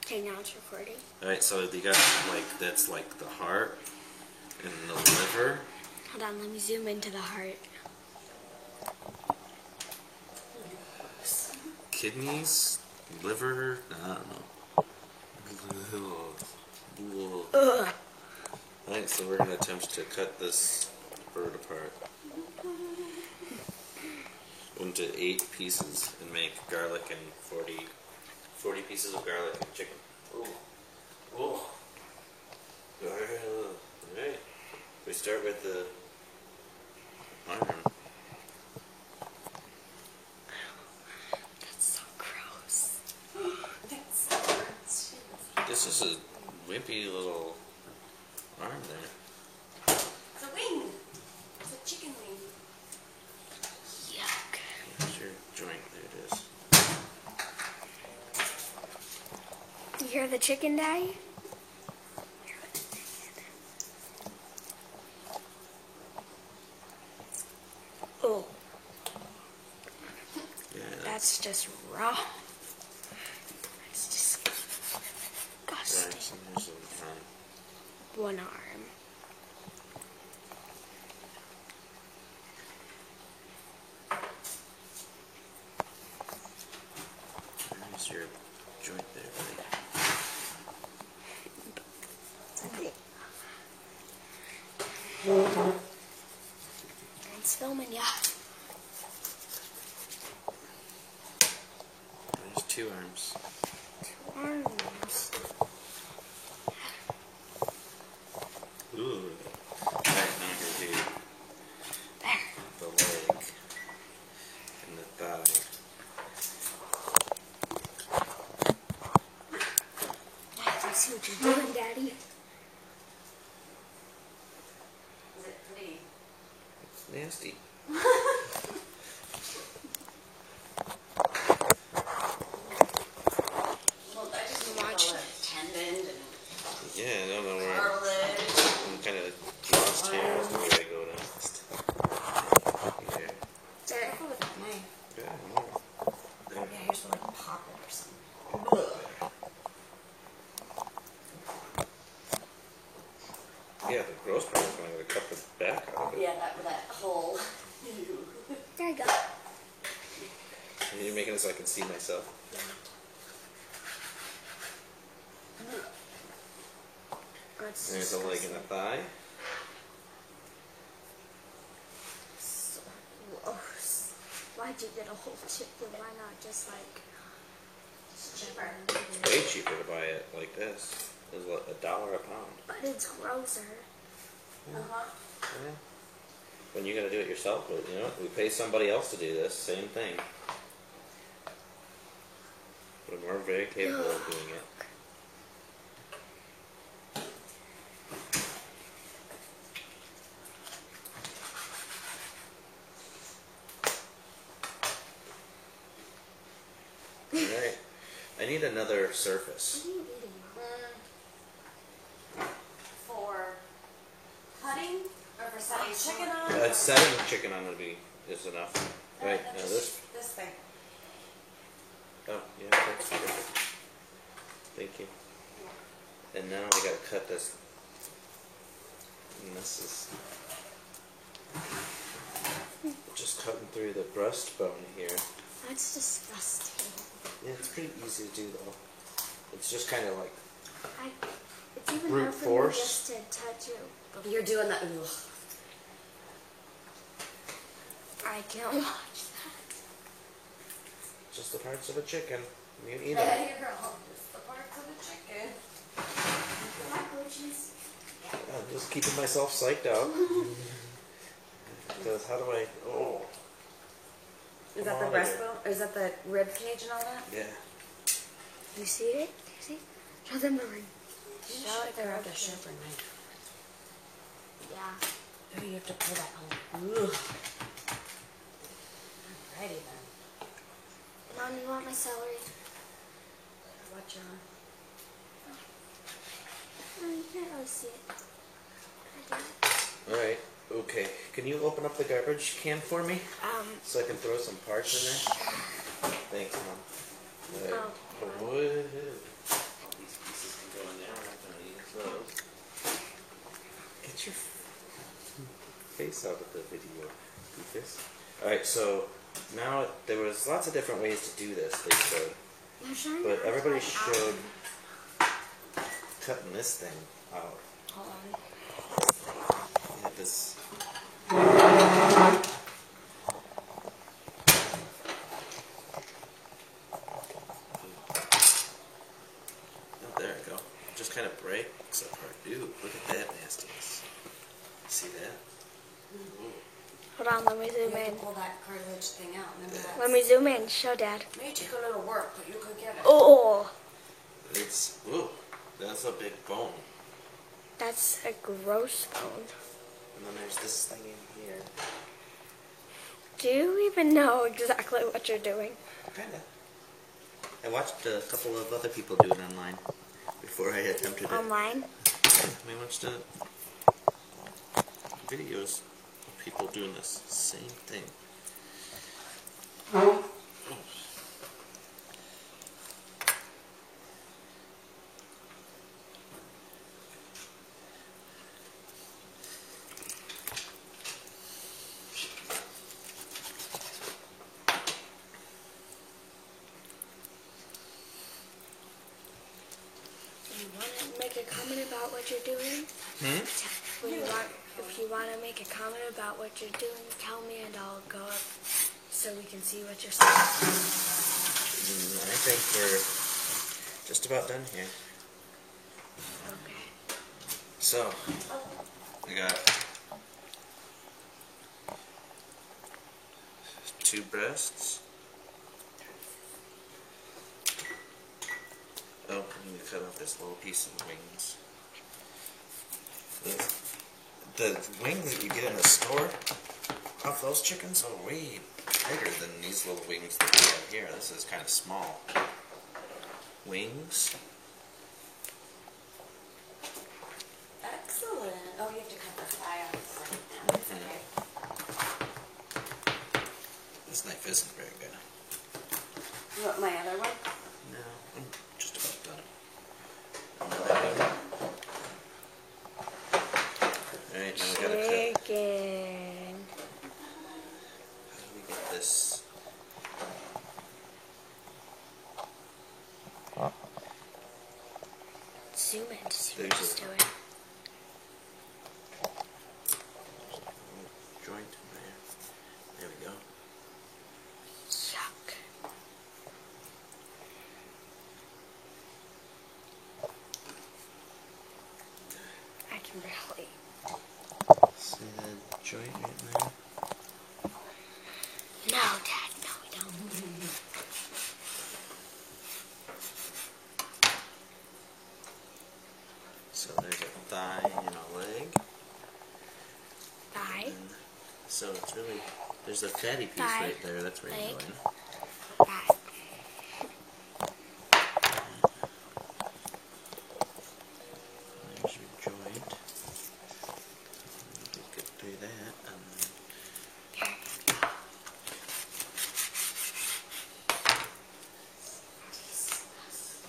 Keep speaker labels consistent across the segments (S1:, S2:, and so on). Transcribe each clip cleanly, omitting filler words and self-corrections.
S1: Okay, now it's recording.
S2: Alright, so you got that's like the heart and the liver.
S1: Hold on, let me zoom into the heart.
S2: Kidneys, liver, I don't know. Alright, so we're going to attempt to cut this bird apart into 8 pieces and make garlic and 40 pieces of garlic and chicken. Ooh. Ooh. Alright. We start with the arm.
S1: That's so gross.
S3: That's so gross.
S2: This is a wimpy little arm there.
S3: It's a wing. It's a chicken wing.
S1: Yuck.
S2: Here's your joint. There it is.
S1: You hear the chicken, Daddy? Oh,
S2: Yeah.
S1: that's just raw. It's disgusting.
S2: Right, so here's the arm.
S1: One arm.
S2: Here's your joint there, buddy.
S1: It's filming, yeah.
S2: There's 2 arms.
S1: Arms.
S2: Ooh. Alright, now we're going to do
S1: There.
S2: the leg and the thigh.
S1: I can see what you're doing, Daddy.
S3: Is it pretty?
S2: It's nasty.
S3: Well, I just need all the tendon and
S2: Yeah, I don't know where
S3: cartilage.
S2: I'm kind of lost here as to where I go next. Here.
S1: There.
S3: Careful with that knife.
S2: Yeah, more. There.
S3: Yeah, here's where like pop it or something.
S2: Yeah, the gross part is when I'm going to cut the back out of it.
S3: Yeah, that hole.
S1: There you go.
S2: And you're making it so I can see myself.
S1: That's
S2: There's the leg and the thigh.
S1: so gross. Why'd you get a whole chicken? Why not just like...
S3: It's cheaper.
S2: It's way cheaper to buy it like this. It's what, $1 a pound.
S1: But it's grosser.
S3: Uh-huh.
S2: Yeah. When you're going to do it yourself, but you know, we pay somebody else to do this, same thing. But we're very capable of doing it. Alright. I need another surface.
S1: What are you eating?
S3: For cutting or for setting chicken on?
S2: Setting chicken on would be is enough. Right,
S3: Then
S2: now
S3: just this thing.
S2: Oh, yeah, that's perfect. Thank you. And now we gotta cut this. And this is just cutting through the breastbone here.
S1: That's disgusting.
S2: Yeah, it's pretty easy to do though. It's just kind of like
S1: It's even
S2: Brute
S1: hard for
S2: force?
S1: me just to touch you.
S3: You're doing that. Ugh.
S1: I can't watch that.
S2: just the parts of a chicken. You eat it.
S3: Hey, girl. Just the parts of the chicken.
S1: Cockroaches.
S2: I'm just keeping myself psyched out. Because how do I? Oh,
S3: Is that
S2: Come
S3: the
S2: on,
S3: breastbone? Or is that the rib cage and all that?
S2: yeah.
S1: You see it? You see? Show them the ring.
S3: Show it. They're out a sharper knife.
S1: Yeah.
S3: Oh, you have to pull that home. Ugh. Alrighty then.
S1: Mom, you want my celery?
S3: Watch your arm.
S1: No, you can't really see it. I do.
S2: All right. Okay. Can you open up the garbage can for me so I can throw some parts in there? Thanks, Mom. All right.
S1: Oh.
S2: Whoa. this out of the video. This. Alright, so now there was lots of different ways to do this, they said. But everybody should cutting this thing out.
S1: Hold on.
S2: Yeah, this. Oh, there we go. Just kind of breaks apart. Dude, look at that nastiness. See that?
S1: Hold on, let me zoom
S3: You have
S1: in.
S3: to pull that cartilage thing out. Remember that?
S1: Let me zoom in. Show Dad.
S3: May take a little work, but you could get it.
S1: Oh,
S2: It's, ooh, that's a big bone.
S1: that's a gross bone.
S2: And then there's this thing in here.
S1: Do you even know exactly what you're doing?
S2: Kinda. I watched a couple of other people do it online before I attempted it.
S1: Online?
S2: I watched videos of people doing this same thing.
S1: You want to make a comment about what you're doing? If you want to make a comment about what you're doing, tell me and I'll go up so we can see what you're saying.
S2: I think we're just about done here.
S1: Okay.
S2: So, we got 2 breasts. Oh, I need to cut off this little piece of the wings. The wings that you get in the store of those chickens are way bigger than these little wings that we have here. This is kind of small. Wings.
S3: Excellent. Oh, you have to cut the thigh off. Okay.
S2: This knife isn't very good.
S3: You want my other one?
S2: No, I'm just about done. Alright, now we gotta cut.
S1: Chicken.
S2: How do we get this?
S1: Zoom in to see
S2: There's
S1: what she's
S2: a-
S1: doing.
S2: Joint in there. There we go.
S1: Yuck. I can barely.
S2: See that joint right there?
S1: No, Dad, no, we don't.
S2: So there's a thigh and a leg.
S1: Thigh,
S2: And so it's really, there's a fatty piece
S1: Thigh,
S2: right there. That's where
S1: leg.
S2: you're going.
S1: thigh.
S2: There's your joint. You could do that. And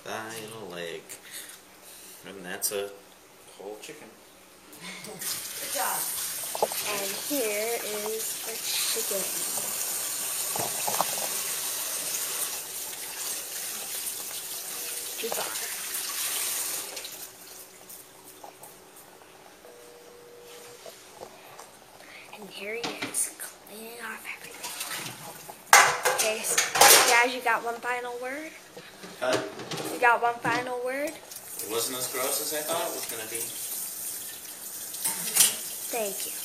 S2: thigh and a leg. And that's a whole chicken.
S3: Good job.
S1: And here is the chicken. Too far. And here he is, cleaning off everything. Okay, so guys, you got one final word?
S2: Cut.
S1: You got one final word?
S2: It wasn't as gross as I thought it was going to be.
S1: Thank you.